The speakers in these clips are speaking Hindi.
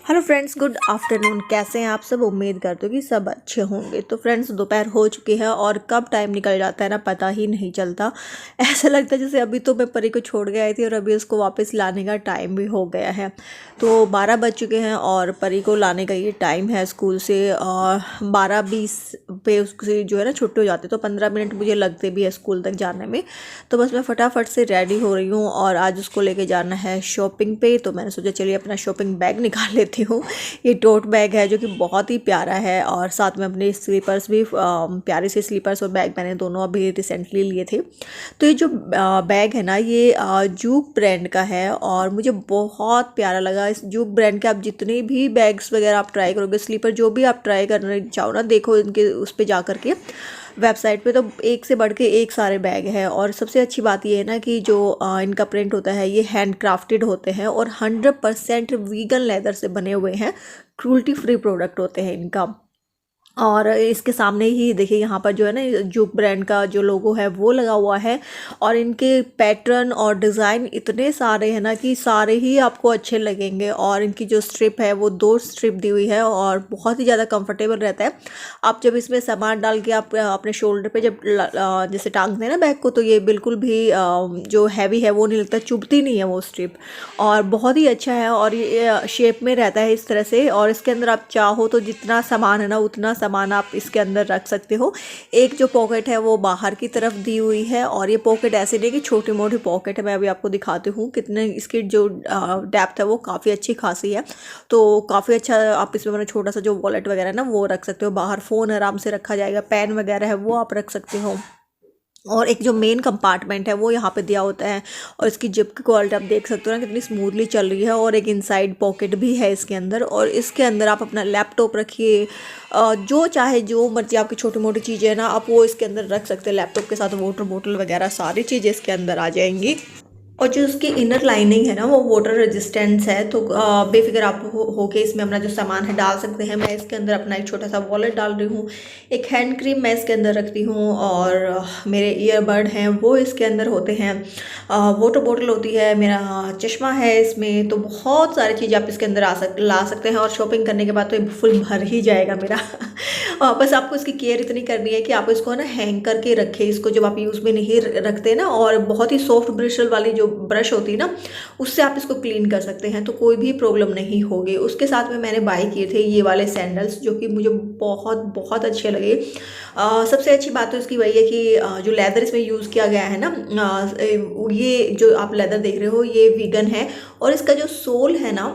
Hello friends, good afternoon. कैसे हैं आप सब? उम्मीद करते हो कि सब अच्छे होंगे। तो फ्रेंड्स, दोपहर हो चुकी है और कब टाइम निकल जाता है ना पता ही नहीं चलता। ऐसा लगता है जैसे अभी तो मैं परी को छोड़ के आई थी और अभी उसको वापस लाने का टाइम भी हो गया है। तो 12 बज चुके हैं और परी को लाने का ये टाइम है स्कूल से। और 12:20 पे उसकी जो है ना छुट्टी हो जाती है, तो 15 मिनट मुझे लगते भी है स्कूल तक जाने में। तो बस मैं फटाफट से रेडी हो रही हूँ और आज उसको लेके जाना है शॉपिंग पे। तो मैंने सोचा चलिए अपना शॉपिंग बैग निकाल लेती हूँ। ये टोट बैग है जो कि बहुत ही प्यारा है और साथ में अपने स्लीपर्स भी, प्यारे से स्लीपर्स और बैग मैंने दोनों अभी रिसेंटली लिए थे। तो ये जो बैग है ना, ये जूक ब्रांड का है और मुझे बहुत प्यारा लगा। इस जूक ब्रांड के आप जितने भी बैग्स वगैरह आप ट्राई करोगे, स्लीपर जो भी आप ट्राई करना चाहो ना, देखो इनके उस पर जा करके वेबसाइट पे, तो एक से बढ़ के एक सारे बैग है। और सबसे अच्छी बात ये है ना कि जो इनका प्रिंट होता है ये हैंड क्राफ्टेड होते हैं और 100% वीगन लेदर से बने हुए हैं। क्रूल्टी फ्री प्रोडक्ट होते हैं इनका। और इसके सामने ही देखिए, यहाँ पर जो है ना जूक ब्रांड का जो लोगो है वो लगा हुआ है। और इनके पैटर्न और डिज़ाइन इतने सारे हैं ना कि सारे ही आपको अच्छे लगेंगे। और इनकी जो स्ट्रिप है वो 2 स्ट्रिप दी हुई है और बहुत ही ज़्यादा कंफर्टेबल रहता है। आप जब इसमें सामान डाल के आप अपने शोल्डर पे जब जैसे टांगते हैं ना बैग को, तो ये बिल्कुल भी जो हैवी है वो नहीं लगता, चुभती नहीं है वो स्ट्रिप। और बहुत ही अच्छा है और ये शेप में रहता है इस तरह से। और इसके अंदर आप चाहो तो जितना सामान है ना उतना सामान आप इसके अंदर रख सकते हो। एक जो पॉकेट है वो बाहर की तरफ दी हुई है और ये पॉकेट ऐसे नहीं कि छोटी मोटी पॉकेट है। मैं अभी आपको दिखाती हूँ कितने इसकी जो डेप्थ है वो काफ़ी अच्छी खासी है। तो काफ़ी अच्छा आप इसमें मतलब छोटा सा जो वॉलेट वगैरह है ना वो रख सकते हो। बाहर फ़ोन आराम से रखा जाएगा, पेन वगैरह है वो आप रख सकते हो। और एक जो मेन कंपार्टमेंट है वो यहाँ पे दिया होता है। और इसकी जिप की क्वालिटी आप देख सकते हो ना कितनी स्मूथली चल रही है। और एक इनसाइड पॉकेट भी है इसके अंदर और इसके अंदर आप अपना लैपटॉप रखिए, जो चाहे जो मर्जी आपकी छोटी मोटी चीज़ें हैं ना आप वो इसके अंदर रख सकते हैं। लैपटॉप के साथ वाटर बोतल वगैरह सारी चीज़ें इसके अंदर आ जाएंगी। और जो उसकी इनर लाइनिंग है ना वो वाटर रेजिस्टेंस है। तो बेफिक्र आप होके इसमें अपना जो सामान है डाल सकते हैं। मैं इसके अंदर अपना एक छोटा सा वॉलेट डाल रही हूँ, एक हैंड क्रीम मैं इसके अंदर रखती हूँ और मेरे ईयरबड हैं वो इसके अंदर होते हैं। वाटर बोतल होती है, मेरा चश्मा है इसमें। तो बहुत सारी चीज़ें आप इसके अंदर ला सकते हैं। और शॉपिंग करने के बाद तो ये फुल भर ही जाएगा मेरा। बस आपको इसकी केयर इतनी करनी है कि आप इसको ना हैंग करके रखें, इसको जब आप यूज़ में नहीं रखते ना। और बहुत ही सॉफ्ट ब्रिशल वाली जो ब्रश होती है ना उससे आप इसको क्लीन कर सकते हैं, तो कोई भी प्रॉब्लम नहीं होगी। उसके साथ में मैंने बाय किए थे ये वाले सैंडल्स जो कि मुझे बहुत बहुत अच्छे लगे। सबसे अच्छी बात तो इसकी वही है कि जो लेदर इसमें यूज़ किया गया है ना, ये जो आप लेदर देख रहे हो ये वीगन है। और इसका जो सोल है ना,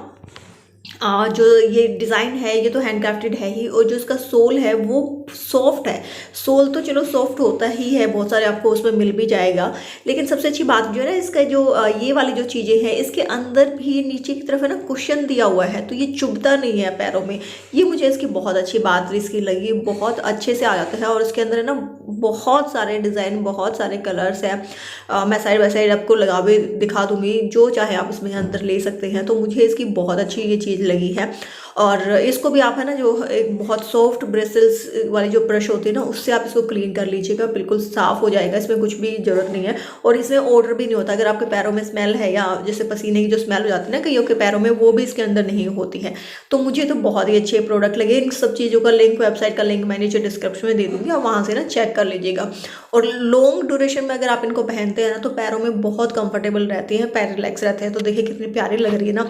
जो ये डिज़ाइन है ये तो हैंडक्राफ्टेड है ही। और जो इसका सोल है वो सॉफ्ट है। सोल तो चलो सॉफ्ट होता ही है, बहुत सारे आपको उसमें मिल भी जाएगा। लेकिन सबसे अच्छी बात जो है ना इसका जो ये वाली जो चीज़ें हैं इसके अंदर भी नीचे की तरफ है ना कुशन दिया हुआ है, तो ये चुभता नहीं है पैरों में। ये मुझे इसकी बहुत अच्छी बात इसकी लगी, बहुत अच्छे से आ जाता है। और इसके अंदर है ना बहुत सारे डिज़ाइन, बहुत सारे कलर्स हैं। मैं साइड बाई साइड आपको लगा भी दिखा दूंगी, जो चाहे आप इसमें अंदर ले सकते हैं। तो मुझे इसकी बहुत अच्छी ये चीज़ लगी है। और इसको भी आप है ना जो एक बहुत सॉफ्ट ब्रिसल्स वाली जो ब्रश होती है ना उससे आप इसको क्लीन कर लीजिएगा, बिल्कुल साफ़ हो जाएगा, इसमें कुछ भी ज़रूरत नहीं है। और इसमें ऑर्डर भी नहीं होता। अगर आपके पैरों में स्मेल है या जैसे पसीने की जो स्मेल हो जाती है ना कईयों के पैरों में, वो भी इसके अंदर नहीं होती है। तो मुझे तो बहुत ही अच्छे प्रोडक्ट लगे। इन सब चीज़ों का लिंक, वेबसाइट का लिंक मैं नीचे डिस्क्रिप्शन में दे दूँगी, आप वहाँ से ना चेक कर लीजिएगा। और लॉन्ग ड्यूरेशन में अगर आप इनको पहनते हैं ना तो पैरों में बहुत कंफर्टेबल रहती हैं, पैर रिलैक्स रहते हैं। तो देखिए कितनी प्यारी लग रही है ना,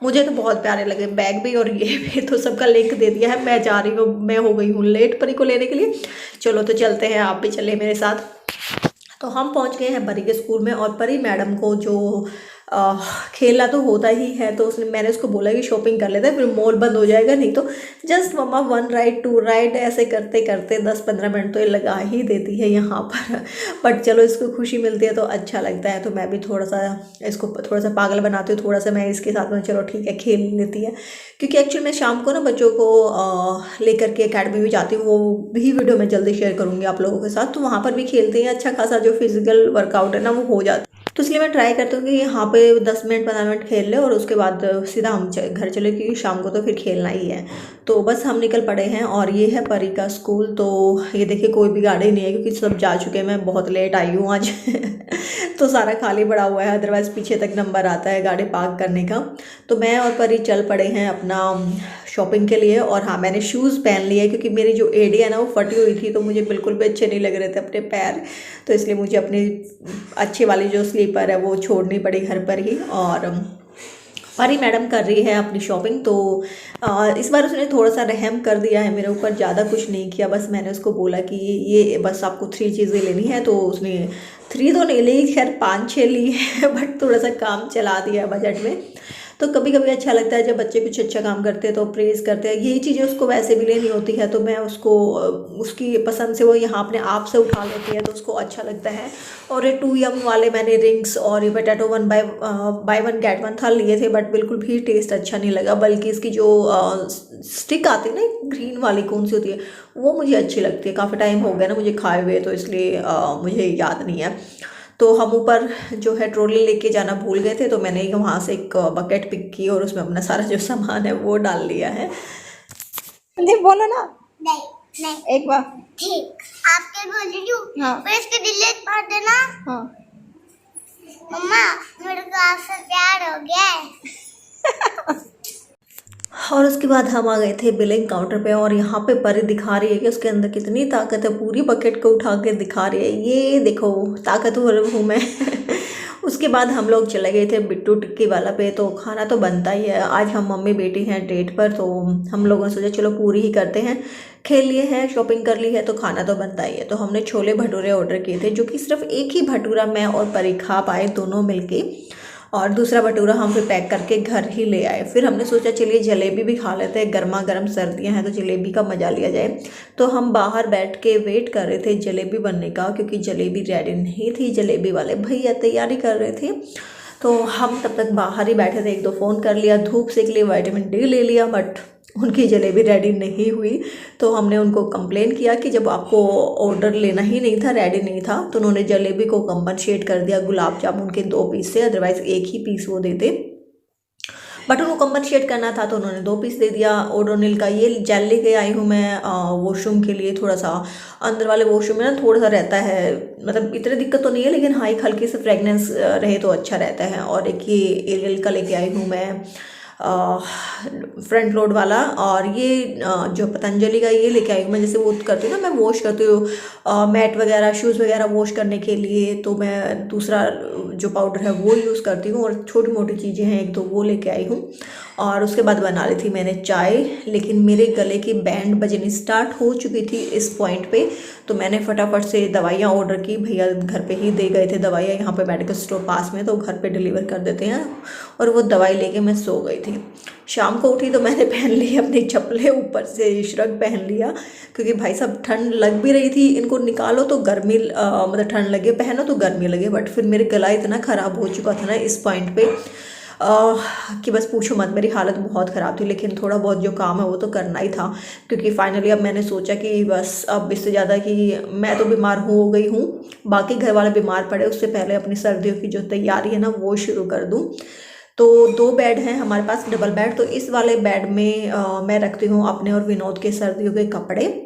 मुझे तो बहुत प्यारे लगे बैग भी और ये भी। तो सबका लिंक दे दिया है। मैं जा रही हूँ, मैं हो गई हूँ लेट परी को लेने के लिए। चलो तो चलते हैं, आप भी चले मेरे साथ। तो हम पहुँच गए हैं परी के स्कूल में। और परी मैडम को जो खेलना तो होता ही है, तो मैंने उसको बोला कि शॉपिंग कर लेते हैं, फिर मॉल बंद हो जाएगा, नहीं तो जस्ट मम्मा 1 राइड 2 राइड ऐसे करते करते 10-15 मिनट तो ये लगा ही देती है यहाँ पर। बट चलो इसको खुशी मिलती है तो अच्छा लगता है। तो मैं भी थोड़ा सा इसको थोड़ा सा पागल बनाती हूँ, थोड़ा सा मैं इसके साथ में चलो ठीक है खेल लेती है। क्योंकि एक्चुअली मैं शाम को ना बच्चों को लेकर के अकेडमी में जाती हूँ, वो भी वीडियो मैं जल्दी शेयर करूँगी आप लोगों के साथ। तो वहाँ पर भी खेलते हैं, अच्छा खासा जो फिजिकल वर्कआउट है ना वो हो जाता है। तो इसलिए मैं ट्राई करती हूँ कि यहाँ पे 10 मिनट 15 मिनट खेल ले और उसके बाद सीधा हम घर चले, क्योंकि शाम को तो फिर खेलना ही है। तो बस हम निकल पड़े हैं और ये है परी का स्कूल। तो ये देखिए कोई भी गाड़ी नहीं है क्योंकि सब जा चुके हैं, मैं बहुत लेट आई हूँ आज। तो सारा खाली पड़ा हुआ है, अदरवाइज़ पीछे तक नंबर आता है गाड़ी पार्क करने का। तो मैं और परी चल पड़े हैं अपना शॉपिंग के लिए। और हाँ, मैंने शूज़ पहन लिए क्योंकि मेरी जो एड़ी है ना वो फटी हुई थी, तो मुझे बिल्कुल भी अच्छे नहीं लग रहे थे अपने पैर। तो इसलिए मुझे अपनी अच्छी वाली जो स्लीपर है वो छोड़नी पड़ी घर पर ही। और परी मैडम कर रही है अपनी शॉपिंग। तो इस बार उसने थोड़ा सा रहम कर दिया है मेरे ऊपर, ज़्यादा कुछ नहीं किया। बस मैंने उसको बोला कि ये बस आपको 3 चीज़ें लेनी है, तो उसने 3 तो नहीं ली, खैर 5-6 ली है बट थोड़ा सा काम चला दिया है बजट में। तो कभी कभी अच्छा लगता है जब बच्चे कुछ अच्छा काम करते हैं तो प्रेज़ करते हैं। यही चीज़ें उसको वैसे भी लेनी होती है, तो मैं उसको उसकी पसंद से वो यहाँ अपने आप से उठा लेती है, तो उसको अच्छा लगता है। और ये 2 वाले मैंने रिंग्स और ये पोटैटो 1 गेट 1 था लिए थे, बट बिल्कुल भी टेस्ट अच्छा नहीं लगा। बल्कि इसकी जो स्टिक आती है ना, ग्रीन वाली कौन सी होती है, वो मुझे अच्छी लगती है। काफ़ी टाइम हो गया ना मुझे खाए हुए, तो इसलिए मुझे याद नहीं है। तो हम ऊपर जो है ट्रॉली लेके जाना भूल गए थे, तो मैंने वहाँ से एक बकेट पिक की और उसमें अपना सारा जो सामान है वो डाल लिया है। नहीं बोलो ना। नहीं नहीं, एक बार ठीक आपके बोल रही हूँ। हाँ, पर इसके डिलीट कर देना। हाँ मम्मा, मेरे को आपसे प्यार हो गया है। और उसके बाद हम आ गए थे बिलिंग काउंटर पे, और यहाँ पे परी दिखा रही है कि उसके अंदर कितनी ताकत है। पूरी बकेट को उठा के दिखा रही है, ये देखो ताकतवर हूँ मैं। उसके बाद हम लोग चले गए थे बिट्टू टिक्की वाला पे। तो खाना तो बनता ही है, आज हम मम्मी बेटी हैं डेट पर, तो हम लोगों ने सोचा चलो पूरी ही करते हैं। खेल लिए हैं, शॉपिंग कर ली है, तो खाना तो बनता ही है। तो हमने छोले भटूरे ऑर्डर किए थे, जो कि सिर्फ एक ही भटूरा मैं और परी खा पाए दोनों मिलके, और दूसरा भटूरा हम फिर पैक करके घर ही ले आए। फिर हमने सोचा चलिए जलेबी भी खा लेते हैं, गर्मा गर्म सर्दियां हैं तो जलेबी का मज़ा लिया जाए। तो हम बाहर बैठ के वेट कर रहे थे जलेबी बनने का, क्योंकि जलेबी रेडी नहीं थी। जलेबी वाले भैया तैयारी कर रहे थे, तो हम तब तक बाहर ही बैठे थे। 1-2 फ़ोन कर लिया, धूप सेक ली, विटामिन डी ले लिया, बट उनकी जलेबी रेडी नहीं हुई। तो हमने उनको कंप्लेन किया कि जब आपको ऑर्डर लेना ही नहीं था, रेडी नहीं था, तो उन्होंने जलेबी को कंपनसेट कर दिया गुलाब जामुन के 2 पीस से, अदरवाइज़ एक ही पीस वो देते, बट उनको कंपनसेट करना था तो उन्होंने 2 पीस दे दिया। ओडोनिल का ये जेल लेके आई हूँ मैं वॉशरूम के लिए। थोड़ा सा अंदर वाले वॉशरूम में ना थोड़ा सा रहता है, मतलब इतनी दिक्कत तो नहीं है, लेकिन हाँ एक हल्की से फ्रेगनेंस रहे तो अच्छा रहता है। और एक ये एरियल का लेके आई हूँ मैं फ्रंट लोड वाला। और ये जो पतंजलि का ये लेके आई हूँ मैं, जैसे वो करती हूँ ना मैं, वॉश करती हूँ मैट वगैरह शूज़ वगैरह वॉश करने के लिए, तो मैं दूसरा जो पाउडर है वो यूज़ करती हूँ। और छोटी मोटी चीज़ें हैं 1-2 वो लेके आई हूँ। और उसके बाद बना ली थी मैंने चाय, लेकिन मेरे गले की बैंड बजनी स्टार्ट हो चुकी थी इस पॉइंट पे। तो मैंने फटाफट से दवाइयाँ ऑर्डर की, भैया घर पे ही दे गए थे दवाइयाँ, यहाँ पे मेडिकल स्टोर पास में, तो घर पे डिलीवर कर देते हैं। और वो दवाई लेके मैं सो गई थी। शाम को उठी तो मैंने पहन ली अपनी चप्पलें, ऊपर से श्रग पहन लिया, क्योंकि भाई साहब ठंड लग भी रही थी। इनको निकालो तो गर्मी मतलब ठंड लगे, पहनो तो गर्मी लगे। बट फिर मेरे गला इतना ख़राब हो चुका था ना इस पॉइंट पे कि बस पूछो मत, मेरी हालत बहुत ख़राब थी। लेकिन थोड़ा बहुत जो काम है वो तो करना ही था, क्योंकि फाइनली अब मैंने सोचा कि बस अब इससे ज़्यादा कि मैं तो बीमार हो गई हूँ, बाकी घर वाले बीमार पड़े, उससे पहले अपनी सर्दियों की जो तैयारी है ना वो शुरू कर दूँ। तो 2 बेड हैं हमारे पास, डबल बेड। तो इस वाले बेड में मैं रखती हूँ अपने और विनोद के सर्दियों के कपड़े,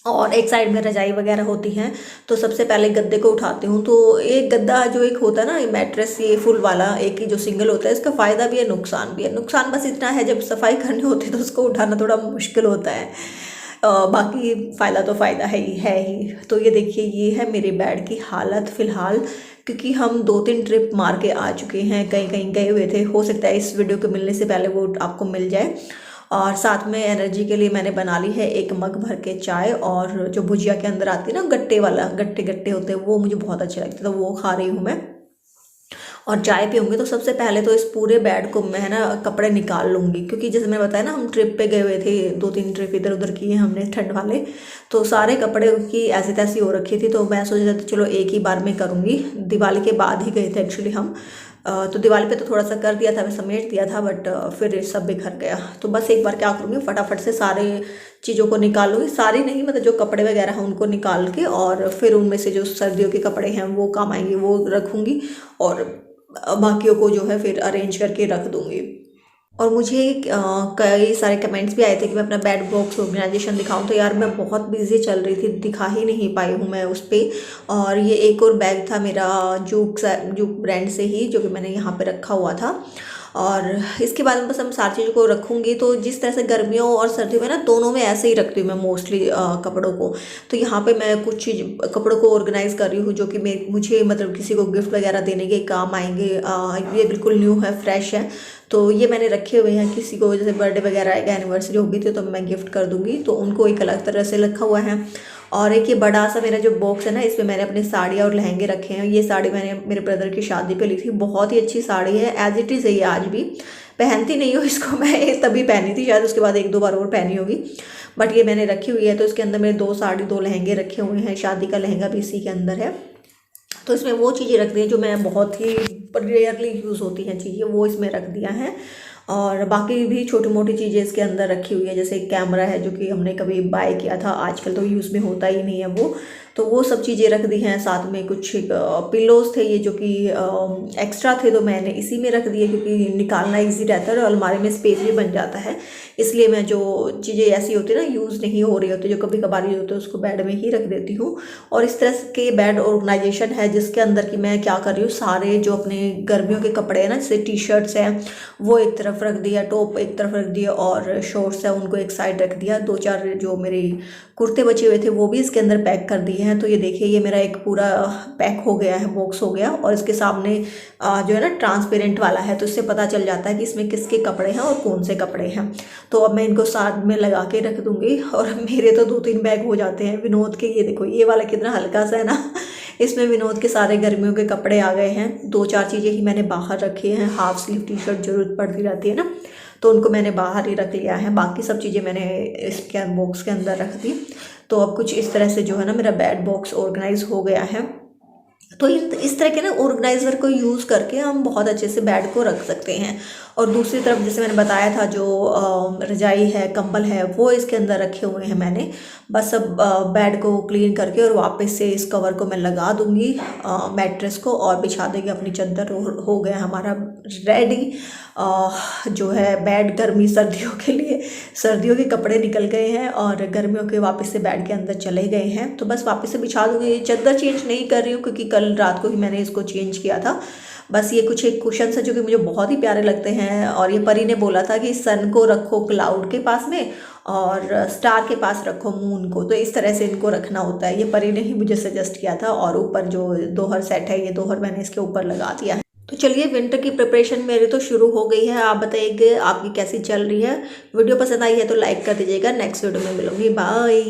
और एक साइड में रजाई वगैरह होती हैं। तो सबसे पहले गद्दे को उठाती हूँ। तो एक गद्दा जो एक होता है ना, मैट्रेस ये फुल वाला, एक ही जो सिंगल होता है, इसका फ़ायदा भी है नुकसान भी है। नुकसान बस इतना है जब सफाई करनी होती है तो उसको उठाना थोड़ा मुश्किल होता है, बाकी फ़ायदा तो फ़ायदा है ही है ही। तो ये देखिए, ये है मेरे बेड की हालत फ़िलहाल, क्योंकि हम 2-3 ट्रिप मार के आ चुके हैं, कहीं कहीं गए हुए थे। हो सकता है इस वीडियो के मिलने से पहले वो आपको मिल जाए। और साथ में एनर्जी के लिए मैंने बना ली है 1 मग भर के चाय, और जो भुजिया के अंदर आती है ना गट्टे वाला, गट्टे गट्टे होते हैं, वो मुझे बहुत अच्छे लगते हैं, तो वो खा रही हूँ मैं। और चाय पीऊँगी तो सबसे पहले तो इस पूरे बेड को मैं ना कपड़े निकाल लूँगी, क्योंकि जैसे मैंने बताया ना हम ट्रिप पे गए हुए थे, 2-3 ट्रिप इधर उधर किए हमने ठंड वाले, तो सारे कपड़े की ऐसी तैसी हो रखी थी। तो मैं सोचा था चलो एक ही बार में करूँगी। दिवाली के बाद ही गए थे एक्चुअली हम, तो दिवाली पे तो थोड़ा सा कर दिया था, मैं समेट दिया था, बट फिर सब बिखर गया। तो बस एक बार क्या करूँगी, फटाफट से सारे चीज़ों को निकाल लूँगी, सारी नहीं मतलब जो कपड़े वगैरह हैं उनको निकाल के, और फिर उनमें से जो सर्दियों के कपड़े हैं वो काम आएंगे वो रखूँगी, और बाकियों को जो है फिर अरेंज करके रख दूँगी। और मुझे कई सारे कमेंट्स भी आए थे कि मैं अपना बेड बॉक्स ऑर्गेनाइजेशन दिखाऊं, तो यार मैं बहुत बिजी चल रही थी, दिखा ही नहीं पाई हूँ मैं उस पे। और ये एक और बैग था मेरा जूक ब्रांड से ही, जो कि मैंने यहाँ पे रखा हुआ था। और इसके बाद में बस हम सारी चीज़ों को रखूँगी, तो जिस तरह से गर्मियों और सर्दियों में ना दोनों में ऐसे ही रखती हूँ मैं मोस्टली कपड़ों को। तो यहाँ पे मैं कुछ चीज़ कपड़ों को ऑर्गेनाइज कर रही हूँ जो कि मुझे मतलब किसी को गिफ्ट वगैरह देने के काम आएंगे। ये बिल्कुल न्यू है, फ्रेश है। तो ये मैंने रखे हुए हैं, किसी को जैसे बर्थडे वगैरह आएगा, एनिवर्सरी होगी तो मैं गिफ्ट कर दूंगी, तो उनको एक अलग तरह से रखा हुआ है। और एक ये बड़ा सा मेरा जो बॉक्स है ना, इसमें मैंने अपनी साड़ियाँ और लहंगे रखे हैं। ये साड़ी मैंने मेरे ब्रदर की शादी पे ली थी, बहुत ही अच्छी साड़ी है, एज इट इज़ है ये आज भी। पहनती नहीं हूँ इसको मैं, तभी पहनी थी शायद, उसके बाद एक दो बार और पहनी होगी। बट ये मैंने रखी हुई है। तो इसके अंदर मेरे 2 साड़ी 2 लहंगे रखे हुए हैं, शादी का लहंगा भी इसी के अंदर है। तो इसमें वो चीज़ें रख दी हैं जो मैं बहुत ही रेयरली यूज़ होती हैं चीज़ें, वो इसमें रख दिया है। और बाकी भी छोटी मोटी चीज़ें इसके अंदर रखी हुई है, जैसे कैमरा है जो कि हमने कभी बाय किया था, आजकल तो यूज़ में होता ही नहीं है वो। तो वो सब चीज़ें रख दी हैं। साथ में कुछ पिलोज थे ये जो कि एक्स्ट्रा थे, तो मैंने इसी में रख दिए क्योंकि निकालना इजी रहता है और अलमारी में स्पेस भी बन जाता है। इसलिए मैं जो चीज़ें ऐसी होती है ना, यूज़ नहीं हो रही होती, जो कभी कभार यूज होते हैं, उसको बेड में ही रख देती हूँ। और इस तरह के बेड ऑर्गेनाइजेशन है जिसके अंदर कि मैं क्या कर रही हूँ, सारे जो अपने गर्मियों के कपड़े हैं ना, जैसे टी शर्ट्स हैं वो एक तरफ रख दिया, टॉप एक तरफ रख दिया, और शॉर्ट्स है उनको एक साइड रख दिया। 2-4 जो मेरे कुर्ते बचे हुए थे वो भी इसके अंदर पैक कर दिए हैं। तो ये देखिए, ये मेरा एक पूरा पैक हो गया है, बॉक्स हो गया। और इसके सामने जो है ना ट्रांसपेरेंट वाला है, तो इससे पता चल जाता है कि इसमें किसके कपड़े हैं और कौन से कपड़े हैं। तो अब मैं इनको साथ में लगा के रख दूंगी। और मेरे तो 2-3 बैग हो जाते हैं विनोद के। ये देखो, ये वाला कितना हल्का सा है ना इसमें विनोद के सारे गर्मियों के कपड़े आ गए हैं। 2-4 चीज़ें ही मैंने बाहर रखी हैं, हाफ स्लीव टी शर्ट जरूरत पड़ती रहती है ना, तो उनको मैंने बाहर ही रख लिया है। बाकी सब चीज़ें मैंने इसके बॉक्स के अंदर रख दी। तो अब कुछ इस तरह से जो है ना मेरा बेड बॉक्स ऑर्गेनाइज हो गया है। तो इस तरह के ना ऑर्गेनाइज़र को यूज़ करके हम बहुत अच्छे से बेड को रख सकते हैं। और दूसरी तरफ जैसे मैंने बताया था, जो रजाई है, कंबल है, वो इसके अंदर रखे हुए हैं मैंने। बस अब बेड को क्लीन करके और वापस से इस कवर को मैं लगा दूंगी मैट्रेस को, और बिछा देंगे अपनी चादर। हो गया हमारा रेडी जो है बेड गर्मी सर्दियों के लिए। सर्दियों के कपड़े निकल गए हैं और गर्मियों के वापस से बेड के अंदर चले गए हैं। तो बस वापस से बिछा दूंगी। ये चादर चेंज नहीं कर रही हूँ क्योंकि कल रात को ही मैंने इसको चेंज किया था। बस ये कुछ एक कुशन है जो कि मुझे बहुत ही प्यारे लगते हैं। और ये परी ने बोला था कि सन को रखो क्लाउड के पास में और स्टार के पास रखो मून को, तो इस तरह से इनको रखना होता है। ये परी ने ही मुझे सजेस्ट किया था। और ऊपर जो दोहर सेट है, ये दोहर मैंने इसके ऊपर लगा दिया है। तो चलिए, विंटर की प्रिपरेशन मेरी तो शुरू हो गई है। आप बताइए आपकी कैसी चल रही है। वीडियो पसंद आई है तो लाइक कर दीजिएगा। नेक्स्ट वीडियो में मिलूंगी, बाय।